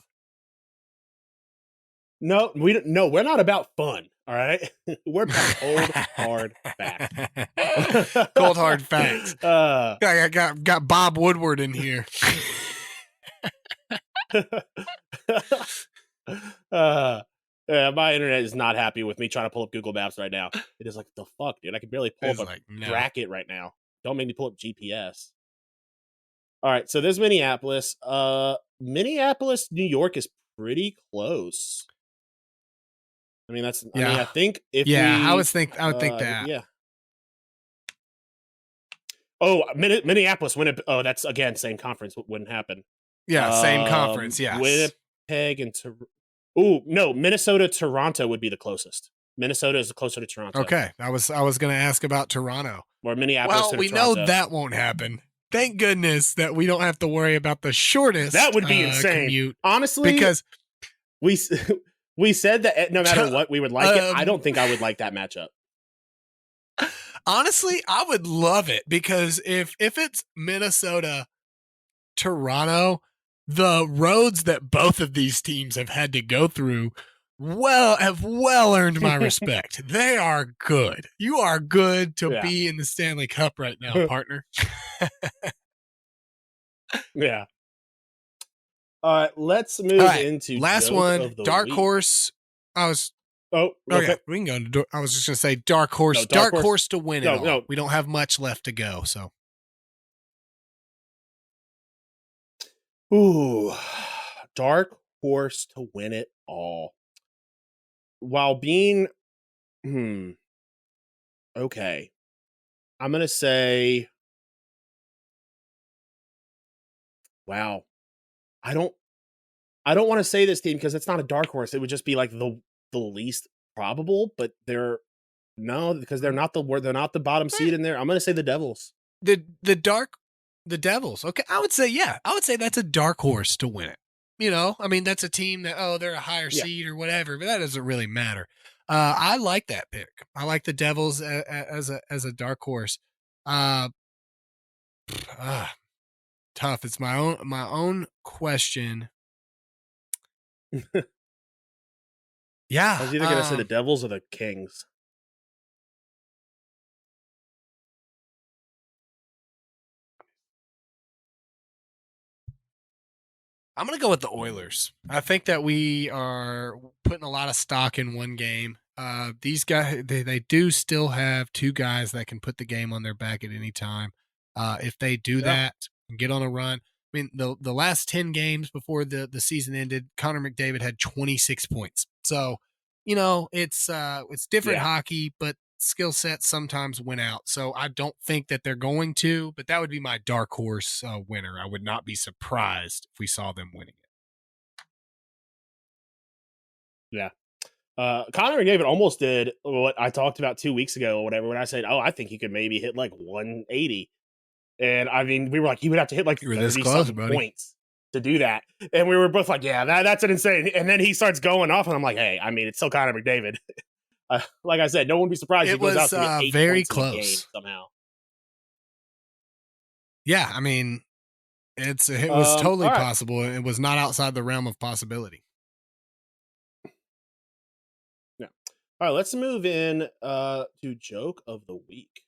No, we're not about fun. All right, we're about cold hard facts. Cold hard facts. I got Bob Woodward in here. Yeah, my internet is not happy with me trying to pull up Google Maps right now. It is like, the fuck, dude. I can barely pull up a bracket right now. Don't make me pull up GPS. All right, so there's Minneapolis. Minneapolis, New York is pretty close. I mean, that's. Yeah. I mean, I think if I would think that. Yeah. Oh, Minneapolis. Oh, that's again same conference. Wouldn't happen. Yeah, same conference. Yes. Winnipeg and oh no, Minnesota, Toronto would be the closest. Minnesota is closer to Toronto. Okay, I was going to ask about Toronto. Or Minneapolis. Well, we know that won't happen. Thank goodness that we don't have to worry about the shortest. That would be insane, commute, honestly. Because we said that no matter what we would like it. I don't think I would like that matchup. Honestly, I would love it because if it's Minnesota, Toronto, the roads that both of these teams have had to go through have earned my respect. They are good. You are good to be in the Stanley Cup right now, partner. Yeah. All right, let's move into last one. Dark horse. yeah, we can go into. I was just gonna say dark horse. No, dark horse to win it all. No. We don't have much left to go. So, ooh, dark horse to win it all. While being, okay, I'm gonna say, wow, I don't want to say this team because it's not a dark horse. It would just be like the least probable, but because they're not the bottom seed in there. I'm gonna say the Devils. The Devils. Okay, I would say that's a dark horse to win it. You know, I mean, that's a team that, they're a higher seed or whatever, but that doesn't really matter. I like that pick. I like the Devils as a dark horse. Tough. It's my own question. Yeah. I was either going to say the Devils or the Kings. I'm going to go with the Oilers. I think that we are putting a lot of stock in one game. These guys, they do still have two guys that can put the game on their back at any time. If they do that and get on a run. I mean, the last 10 games before the season ended, Connor McDavid had 26 points. So, you know, it's different hockey, but skill sets sometimes win out. So I don't think that they're going to, but that would be my dark horse winner. I would not be surprised if we saw them winning it. Yeah. Connor McDavid almost did what I talked about 2 weeks ago or whatever when I said, I think he could maybe hit like 180. And I mean, we were like, he would have to hit like 30-something points to do that. And we were both like, yeah, that's an insane. And then he starts going off, and I'm like, hey, I mean, it's still Connor McDavid. Like I said, no one would be surprised if he goes out to get 8 very points close in a game somehow. Yeah, I mean, it was totally possible. It was not outside the realm of possibility. Yeah. All right, let's move in to joke of the week.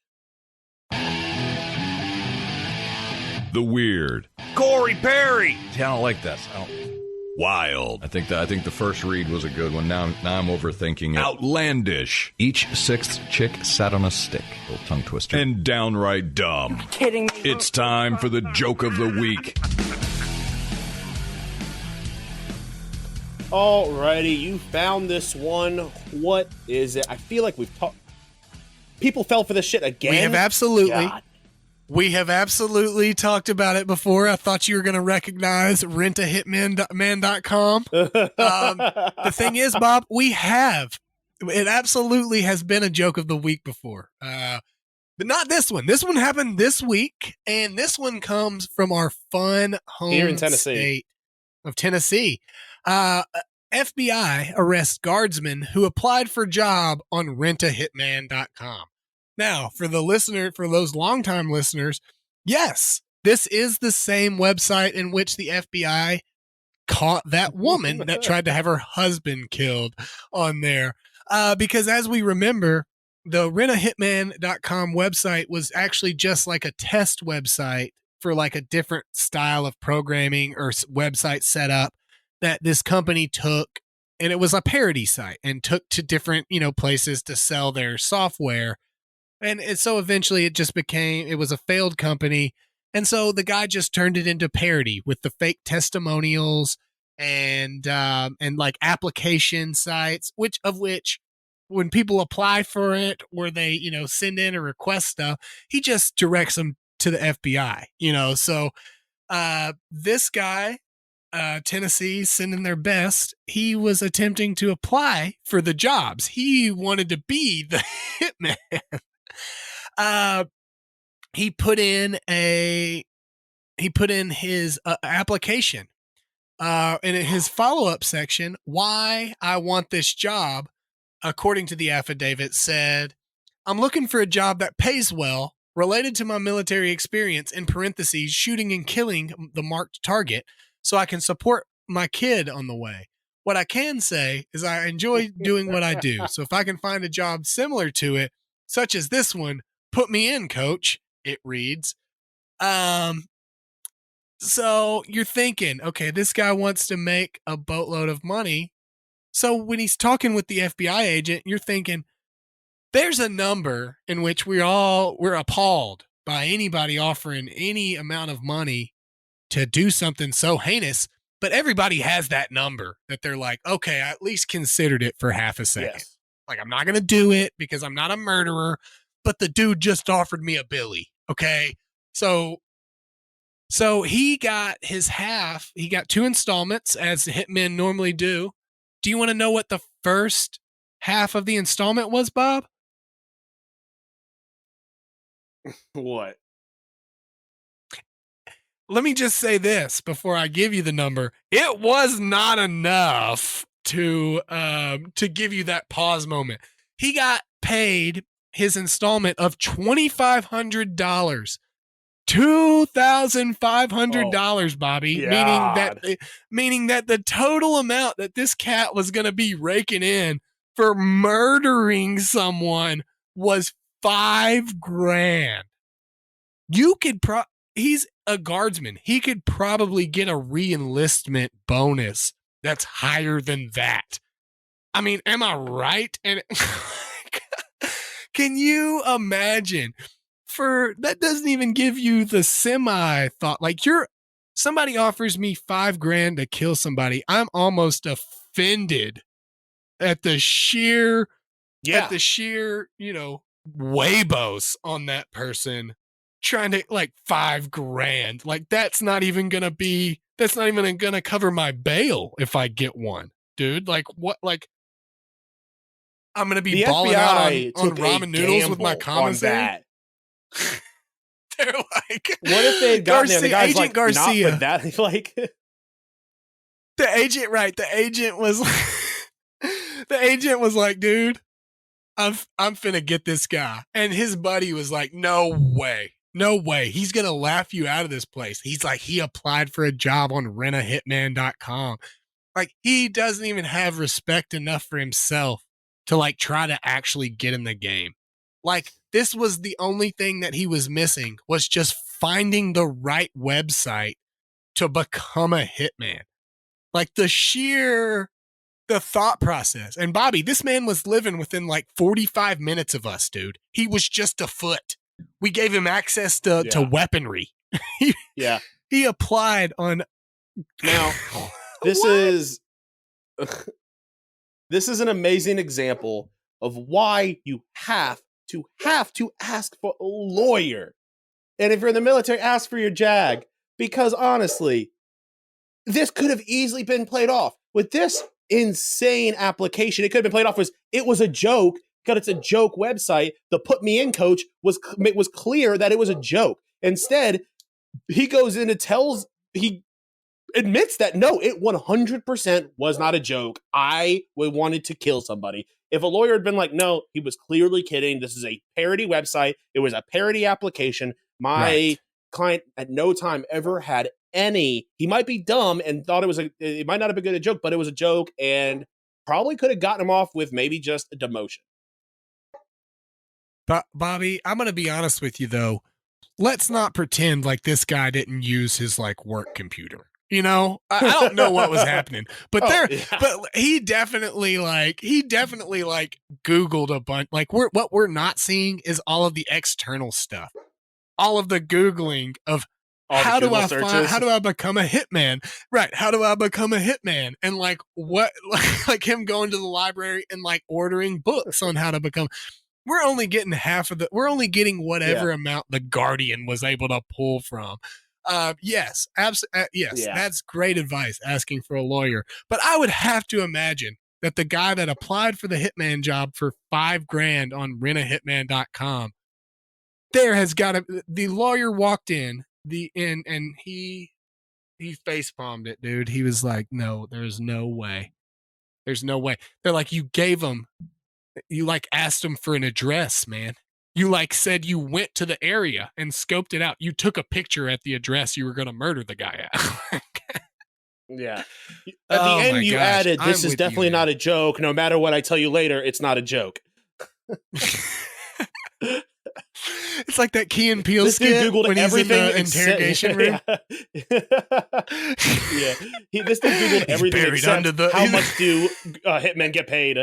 The weird. Corey Perry. See, I don't like this. Wild. I think the first read was a good one. Now I'm overthinking it. Outlandish. Each sixth chick sat on a stick. Little tongue twister. And downright dumb. You're kidding me. It's time for the joke of the week. Alrighty, you found this one. What is it? I feel like we've talked. People fell for this shit again. We have absolutely. God. We have absolutely talked about it before. I thought you were going to recognize rentahitman.com. The thing is, Bob, we have. It absolutely has been a joke of the week before. But not this one. This one happened this week, and this one comes from our fun home Here in Tennessee. state of Tennessee. FBI arrests guardsman who applied for job on rentahitman.com. Now, for those longtime listeners, yes, this is the same website in which the FBI caught that woman that tried to have her husband killed on there. Because as we remember, the rentahitman.com website was actually just like a test website for like a different style of programming or website setup that this company took, and it was a parody site and took to different, places to sell their software. And so eventually it was a failed company. And so the guy just turned it into parody with the fake testimonials and like application sites, which when people apply for it or they, send in or request stuff, he just directs them to the FBI, So this guy, Tennessee, sending their best, he was attempting to apply for the jobs. He wanted to be the hitman. He put in his application. And in his follow-up section, why I want this job, according to the affidavit, said, I'm looking for a job that pays well, related to my military experience, in parentheses, shooting and killing the marked target, so I can support my kid on the way. What I can say is I enjoy doing what I do. So if I can find a job similar to it, such as this one, put me in, coach, it reads. So you're thinking, okay, this guy wants to make a boatload of money. So when he's talking with the FBI agent, you're thinking, there's a number in which we're appalled by anybody offering any amount of money to do something so heinous, but everybody has that number that they're like, okay, I at least considered it for half a second. Yes. Like, I'm not going to do it because I'm not a murderer, but the dude just offered me a Billy. Okay. So he got his half. He got 2 installments, as hitmen normally do. Do you want to know what the first half of the installment was, Bob? What? Let me just say this before I give you the number. It was not enough to give you that pause moment. He got paid his installment of $2,500. $2,500, Bobby, meaning that the total amount that this cat was going to be raking in for murdering someone was $5,000. He's a guardsman. He could probably get a re-enlistment bonus that's higher than that. I mean, am I right? And can you imagine? That doesn't even give you the semi thought. Like, somebody offers me $5,000 to kill somebody, I'm almost offended at the sheer, huevos on that person trying to, like, $5,000. Like, that's not even gonna cover my bail if I get one, dude. Like, what? Like, I'm gonna be balling out on ramen noodles with my commissary. They're like, what if they had gotten there? The guy's Agent like, Garcia. not with that. Like, the agent, right? The agent was like, dude, I'm finna get this guy, and his buddy was like, no way, he's gonna laugh you out of this place. He's like, he applied for a job on rentahitman.com. Like, he doesn't even have respect enough for himself to, like, try to actually get in the game. Like, this was the only thing that he was missing, was just finding the right website to become a hitman. Like, the thought process. And Bobby, this man was living within like 45 minutes of us, dude. He was just afoot. We gave him access to weaponry. He applied on. Now, this is an amazing example of why you have to ask for a lawyer. And if you're in the military, ask for your JAG. Because honestly, this could have easily been played off. With this insane application, it could have been played off as it was a joke because it's a joke website. The put me in coach was clear that it was a joke. Instead, he goes in and he admits that no, it 100% was not a joke. I wanted to kill somebody. If a lawyer had been like, no, he was clearly kidding. This is a parody website. It was a parody application. My client at no time ever had he might be dumb and thought it might not have been good a joke, but it was a joke and probably could have gotten him off with maybe just a demotion. But Bobby, I'm going to be honest with you though. Let's not pretend like this guy didn't use his like work computer. You know, I don't know what was happening, but but he definitely Googled a bunch. Like what we're not seeing is all of the external stuff, all of the Googling of how do I become a hitman? Right. How do I become a hitman? And like what, like him going to the library and like ordering books on how to become. We're only getting we're only getting whatever amount the Guardian was able to pull from. Yes, absolutely. Yes, that's great advice, asking for a lawyer. But I would have to imagine that the guy that applied for the Hitman job for $5,000 on rentahitman.com, the lawyer walked in and he face palmed it, dude. He was like, no, there's no way. There's no way. They're like, you like asked him for an address, man. You like said you went to the area and scoped it out. You took a picture at the address you were going to murder the guy at. Yeah. At the end, you added, this is definitely not a joke. No matter what I tell you later, it's not a joke. It's like that Key and Peele skit Googled when he's in the interrogation room. This dude Googled everything except how much do hitmen get paid.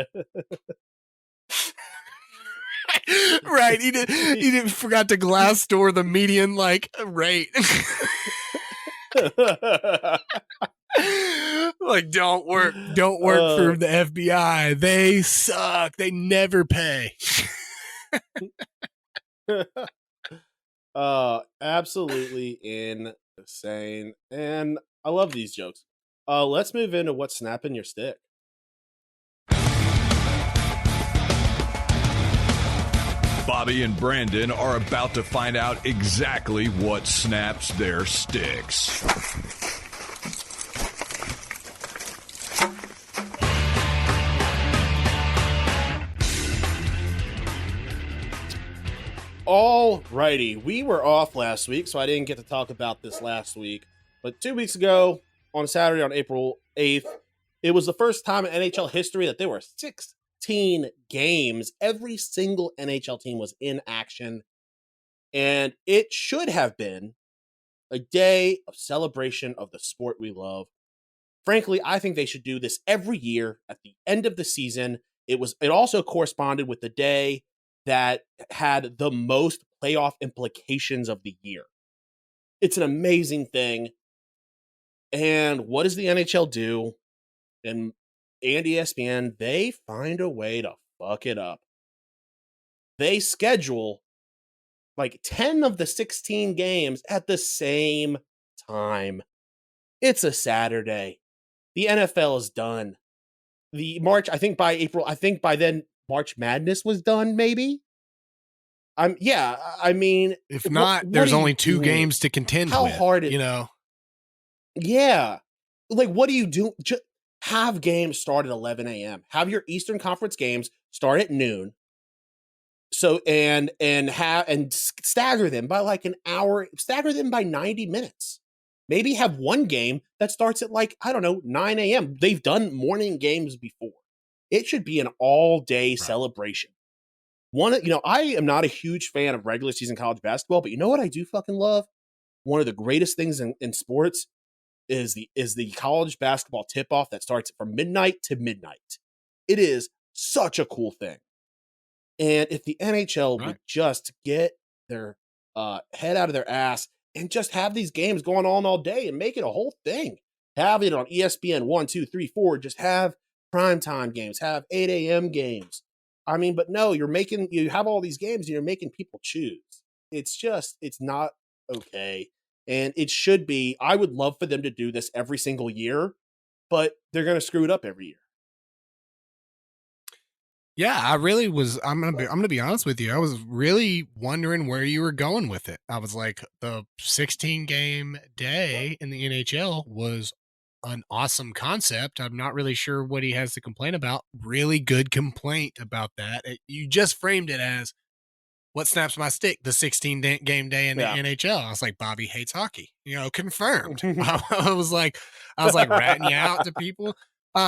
Right, he didn't forgot to Glassdoor the median like rate. Like don't work for the FBI. They suck. They never pay. Absolutely insane. And I love these jokes. Let's move into what's snapping your stick. Bobby and Brandon are about to find out exactly what snaps their sticks. Alrighty, we were off last week, so I didn't get to talk about this last week. But 2 weeks ago, on Saturday, on April 8th, it was the first time in NHL history that there were 16 games. Every single NHL team was in action. And it should have been a day of celebration of the sport we love. Frankly, I think they should do this every year at the end of the season. It also corresponded with the day that had the most playoff implications of the year. It's an amazing thing. And what does the NHL do? And ESPN, they find a way to fuck it up. They schedule like 10 of the 16 games at the same time. It's a Saturday. The NFL is done. I think by then March Madness was done, maybe. I mean, if not, there's only 2 games to contend with. How hard it, Yeah. Like, what do you do? Just have games start at 11 a.m. Have your Eastern Conference games start at noon. So, and stagger them by like an hour, stagger them by 90 minutes. Maybe have one game that starts at 9 a.m. They've done morning games before. It should be an all-day celebration. I am not a huge fan of regular season college basketball, but you know what I do fucking love? One of the greatest things in sports is the college basketball tip-off that starts from midnight to midnight. It is such a cool thing. And if the NHL would just get their head out of their ass and just have these games going on all day and make it a whole thing. Have it on ESPN 1, 2, 3, 4. Just have primetime games. Have 8 a.m. games. I mean, but no, you have all these games and you're making people choose. It's not okay. And it should be. I would love for them to do this every single year, but they're going to screw it up every year. Yeah, I really was. I'm gonna be honest with you. I was really wondering where you were going with it. I was like, the 16 game day in the NHL was an awesome concept. I'm not really sure what he has to complain about. Really good complaint about that. You just framed it as what snaps my stick, the 16 game day in the NHL. I was like, Bobby hates hockey. Confirmed. I was like ratting you out to people.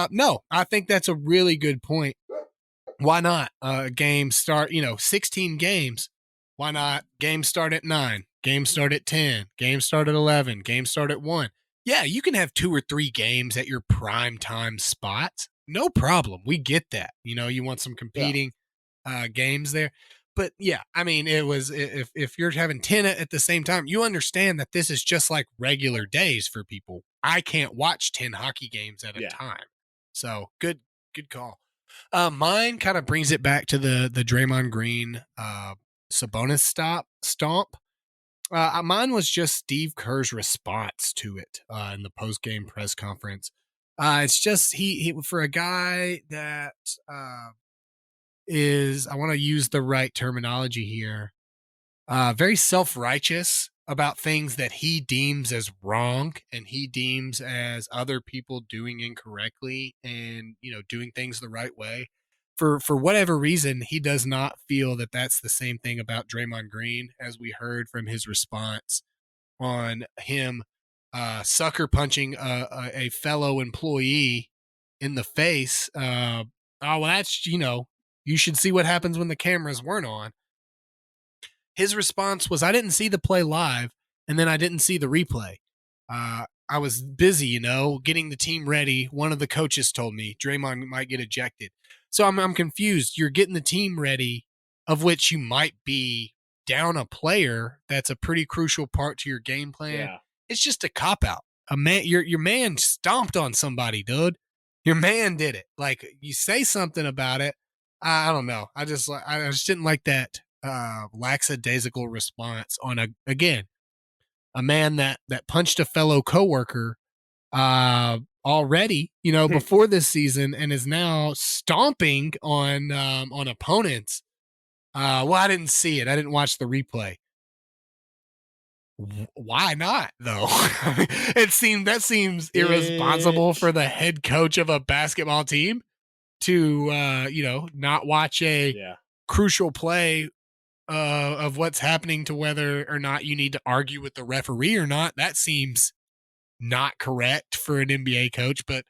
No, I think that's a really good point. Why not? Games start, 16 games. Why not? Games start at 9. Games start at 10. Games start at 11. Games start at 1. Yeah, you can have 2 or 3 games at your prime time spots. No problem. We get that. You want some competing games there. But yeah, I mean, it was, if you're having 10 at the same time, you understand that this is just like regular days for people. I can't watch 10 hockey games at a time. So good call. Mine kind of brings it back to the Draymond Green Sabonis stomp. Mine was just Steve Kerr's response to it in the post-game press conference. It's just he for a guy that is, I want to use the right terminology here, very self-righteous about things that he deems as wrong and he deems as other people doing incorrectly and, doing things the right way. For whatever reason, he does not feel that that's the same thing about Draymond Green, as we heard from his response on him sucker punching a fellow employee in the face. Well, that's, you should see what happens when the cameras weren't on. His response was, I didn't see the play live, and then I didn't see the replay. I was busy, getting the team ready. One of the coaches told me Draymond might get ejected. So I'm confused. You're getting the team ready, of which you might be down a player that's a pretty crucial part to your game plan. Yeah. It's just a cop-out. Your man stomped on somebody, dude. Your man did it. Like, you say something about it. I don't know. I just didn't like that lackadaisical response on a man that punched a fellow coworker already, before this season, and is now stomping on opponents. Well, I didn't see it. I didn't watch the replay. Why not, though? That seems irresponsible for the head coach of a basketball team to not watch a crucial play of what's happening, to whether or not you need to argue with the referee or not. That seems not correct for an NBA coach, but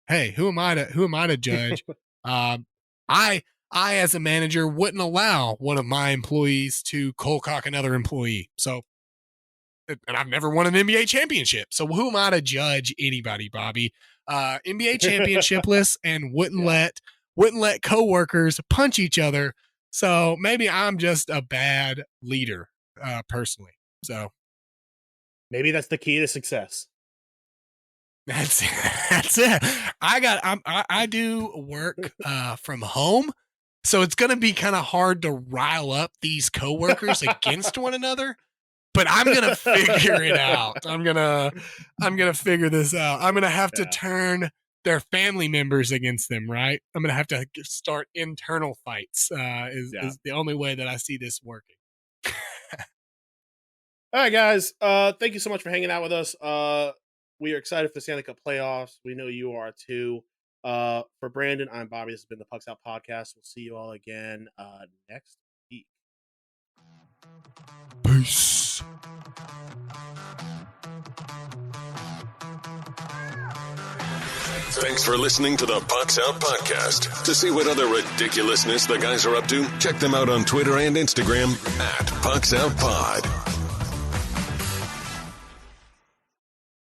hey, who am I to judge? I as a manager wouldn't allow one of my employees to cold cock another employee. So, and I've never won an NBA championship. So who am I to judge anybody, Bobby? NBA championshipless and wouldn't let coworkers punch each other. So maybe I'm just a bad leader, personally. So maybe that's the key to success. That's it. I do work from home, so it's gonna be kind of hard to rile up these coworkers against one another. But I'm gonna figure it out. I'm gonna figure this out. I'm gonna have to turn their family members against them, right? I'm gonna have to start internal fights. Is the only way that I see this working. All right, guys. Thank you so much for hanging out with us. We are excited for the Stanley Cup playoffs. We know you are too. For Brandon, I'm Bobby. This has been the Pucks Out Podcast. We'll see you all again next week. Peace. Thanks for listening to the Pucks Out Podcast. To see what other ridiculousness the guys are up to, check them out on Twitter and Instagram @PucksOutPod.